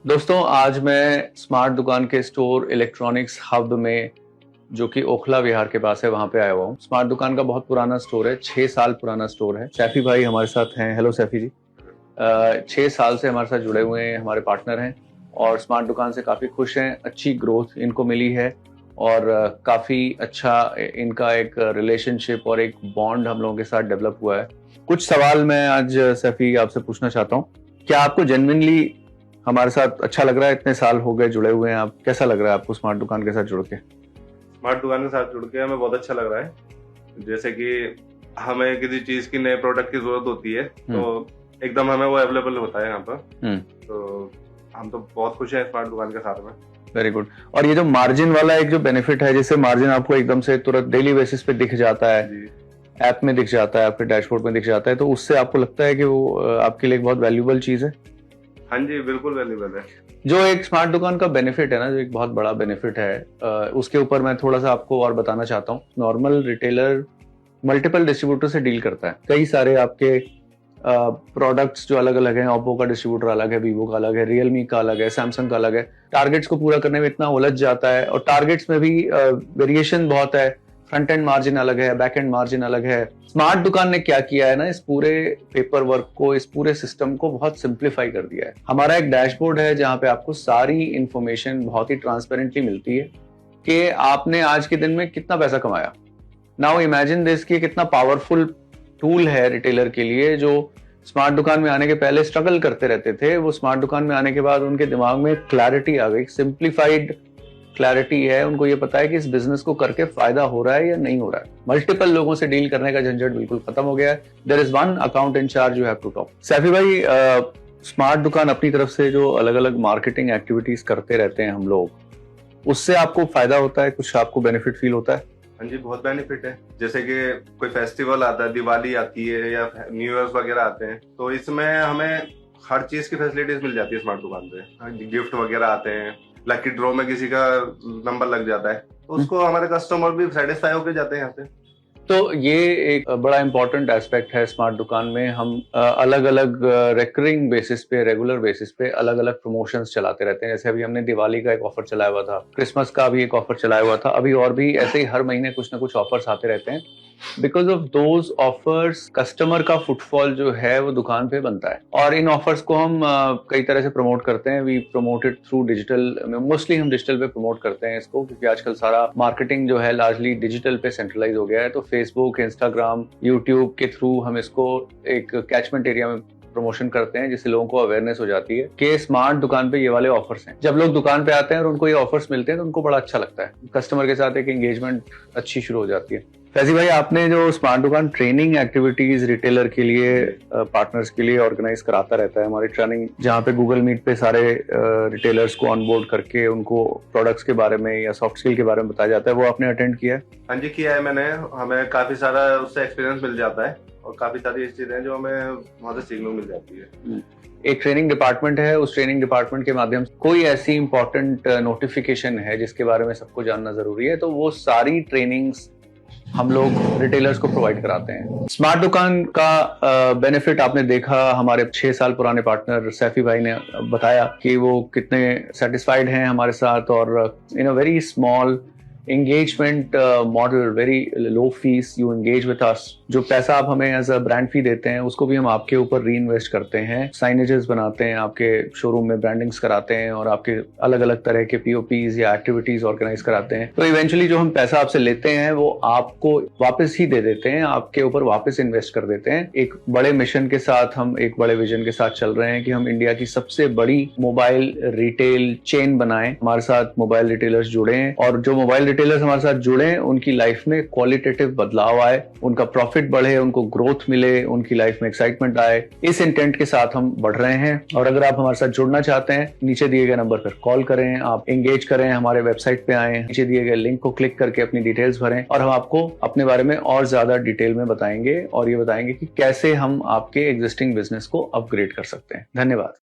दोस्तों, आज मैं स्मार्ट दुकान के स्टोर इलेक्ट्रॉनिक्स हब में, जो कि ओखला विहार के पास है, वहां पे आया हुआ हूँ। स्मार्ट दुकान का बहुत पुराना स्टोर है, 6 साल पुराना स्टोर है। सैफी भाई हमारे साथ हैं। हेलो सैफी जी। 6 साल से हमारे साथ जुड़े हुए हैं, हमारे पार्टनर हैं और स्मार्ट दुकान से काफी खुश हैं। अच्छी ग्रोथ इनको मिली है और काफी अच्छा इनका एक रिलेशनशिप और एक बॉन्ड हम लोगों के साथ डेवलप हुआ है। कुछ सवाल मैं आज सैफी आपसे पूछना चाहता हूँ। क्या आपको जेन्युइनली हमारे साथ अच्छा लग रहा है? इतने साल हो गए जुड़े हुए हैं आप, कैसा लग रहा है आपको स्मार्ट दुकान के साथ जुड़ के? स्मार्ट दुकान के साथ जुड़ के हमें बहुत अच्छा लग रहा है। जैसे कि हमें किसी चीज की नए प्रोडक्ट की जरूरत होती है तो एकदम हमें वो अवेलेबल होता है यहाँ पर। तो हम तो बहुत खुश हैं स्मार्ट दुकान के साथ में। Very good. और ये जो मार्जिन वाला एक जो बेनिफिट है, जैसे मार्जिन आपको एकदम से तुरंत डेली बेसिस पे दिख जाता है, ऐप में दिख जाता है, आपके डैशबोर्ड में दिख जाता है, तो उससे आपको लगता है कि वो आपके लिए एक बहुत वैल्यूएबल चीज है? हाँ जी, बिल्कुल वैल्यूएबल है। जो एक स्मार्ट दुकान का बेनिफिट है ना, जो एक बहुत बड़ा बेनिफिट है, उसके ऊपर मैं थोड़ा सा आपको और बताना चाहता हूँ। नॉर्मल रिटेलर मल्टीपल डिस्ट्रीब्यूटर से डील करता है। कई सारे आपके प्रोडक्ट्स जो अलग अलग हैं, ओप्पो का डिस्ट्रीब्यूटर अलग है, वीवो का अलग है, रियलमी का अलग है, सैमसंग का अलग है। टारगेट्स को पूरा करने में इतना उलझ जाता है और टारगेट्स में भी वेरिएशन बहुत है। फ्रंट एंड मार्जिन अलग है, बैक एंड मार्जिन अलग है। स्मार्ट दुकान ने क्या किया है ना, इस पूरे पेपर वर्क को, इस पूरे सिस्टम को बहुत सिंप्लीफाई कर दिया है। हमारा एक डैशबोर्ड है जहां पे आपको सारी इंफॉर्मेशन बहुत ही ट्रांसपेरेंटली मिलती है कि आपने आज के दिन में कितना पैसा कमाया। नाउ इमेजिन दिस कि कितना पावरफुल टूल है रिटेलर के लिए, जो स्मार्ट दुकान में आने के पहले स्ट्रगल करते रहते थे। वो स्मार्ट दुकान में आने के बाद उनके दिमाग में क्लैरिटी आ गई, सिंप्लीफाइड क्लैरिटी है। उनको ये पता है कि इस बिजनेस को करके फायदा हो रहा है या नहीं हो रहा है। मल्टीपल लोगों से डील करने का झंझट बिल्कुल खत्म हो गया है। There is one account in charge you have to talk. Saifi भाई, स्मार्ट दुकान अपनी तरफ से जो अलग अलग मार्केटिंग एक्टिविटीज करते रहते हैं हम लोग, उससे आपको फायदा होता है? कुछ आपको बेनिफिट फील होता है? हाँ जी, बहुत बेनिफिट है। जैसे कि कोई फेस्टिवल आता है, दिवाली आती है या न्यू ईयर वगैरह आते हैं, तो इसमें हमें हर चीज की फैसिलिटीज मिल जाती है स्मार्ट दुकान पे। गिफ्ट वगैरह आते हैं, लकी ड्रॉ में किसी का नंबर लग जाता है तो उसको हमारे कस्टमर भी सेटिस्फाई होकर जाते हैं यहाँ से। तो ये एक बड़ा इंपॉर्टेंट एस्पेक्ट है स्मार्ट दुकान में। हम अलग अलग रेकरिंग बेसिस पे, रेगुलर बेसिस पे अलग अलग प्रमोशंस चलाते रहते हैं। जैसे अभी हमने दिवाली का एक ऑफर चलाया हुआ था, क्रिसमस का भी एक ऑफर चलाया हुआ था, अभी और भी ऐसे ही हर महीने कुछ ना कुछ ऑफर्स आते रहते हैं। Because of those offers customer का फुटफॉल जो है वो दुकान पे बनता है और इन ऑफर्स को हम कई तरह से प्रमोट करते हैं। We promote it through digital, mostly हम डिजिटल पे प्रमोट करते हैं इसको, क्योंकि आजकल सारा मार्केटिंग जो है लार्जली डिजिटल पे सेंट्रलाइज हो गया है। तो फेसबुक, इंस्टाग्राम, यूट्यूब के थ्रू हम इसको एक कैचमेंट एरिया में प्रमोशन करते हैं, जिससे लोगों को अवेयरनेस हो जाती है कि स्मार्ट दुकान पे ये वाले ऑफर्स हैं। जब लोग दुकान पे आते हैं और उनको ये ऑफर्स मिलते हैं तो उनको बड़ा अच्छा लगता है। कस्टमर के साथ एक एंगेजमेंट अच्छी शुरू हो जाती है। फैजी भाई, आपने जो स्मार्ट दुकान ट्रेनिंग एक्टिविटीज रिटेलर के लिए, पार्टनर्स के लिए ऑर्गेनाइज कराता रहता है, हमारी ट्रेनिंग जहाँ पे गूगल मीट पे सारे रिटेलर्स को ऑनबोर्ड करके उनको प्रोडक्ट्स के बारे में या सॉफ्ट स्किल के बारे में बताया जाता है, वो आपने अटेंड किया है? हाँ जी, किया है मैंने। हमें काफी सारा उससे एक्सपीरियंस मिल जाता है और काफी सारी चीजें जो हमें वहां से सीखने को मिल जाती है। एक ट्रेनिंग डिपार्टमेंट है, उस ट्रेनिंग डिपार्टमेंट के माध्यम से कोई ऐसी इंपॉर्टेंट नोटिफिकेशन है जिसके बारे में सबको जानना जरूरी है, तो वो सारी ट्रेनिंग्स हम लोग रिटेलर्स को प्रोवाइड कराते हैं। स्मार्ट दुकान का बेनिफिट आपने देखा। हमारे 6 साल पुराने पार्टनर सैफी भाई ने बताया कि वो कितने सेटिस्फाइड हैं हमारे साथ और in a very small engagement model, very low fees, you engage with us. जो पैसा आप हमें एज अ ब्रांड फी देते हैं उसको भी हम आपके ऊपर री इन्वेस्ट करते हैं। साइनेजेस बनाते हैं, आपके शोरूम में ब्रांडिंग्स कराते हैं और आपके अलग अलग तरह के पीओपीज या एक्टिविटीज ऑर्गेनाइज कराते हैं। तो इवेंचुअली जो हम पैसा आपसे लेते हैं वो आपको वापस ही दे देते हैं, आपके ऊपर वापस इन्वेस्ट कर देते हैं। एक बड़े मिशन के साथ, हम एक बड़े विजन के साथ चल रहे हैं कि हम इंडिया की सबसे बड़ी मोबाइल रिटेल चेन बनाएं। हमारे साथ मोबाइल रिटेलर्स जुड़े हैं और जो मोबाइल रिटेलर्स हमारे साथ जुड़े हैं उनकी लाइफ में क्वालिटेटिव बदलाव आए, उनका प्रॉफिट बढ़े, उनको ग्रोथ मिले, उनकी लाइफ में एक्साइटमेंट आए। इस इंटेंट के साथ हम बढ़ रहे हैं और अगर आप हमारे साथ जुड़ना चाहते हैं, नीचे दिए गए नंबर पर कॉल करें, आप एंगेज करें, हमारे वेबसाइट पे आए, नीचे दिए गए लिंक को क्लिक करके अपनी डिटेल्स भरें और हम आपको अपने बारे में और ज्यादा डिटेल में बताएंगे और ये बताएंगे कि कैसे हम आपके एग्जिस्टिंग बिजनेस को अपग्रेड कर सकते हैं। धन्यवाद।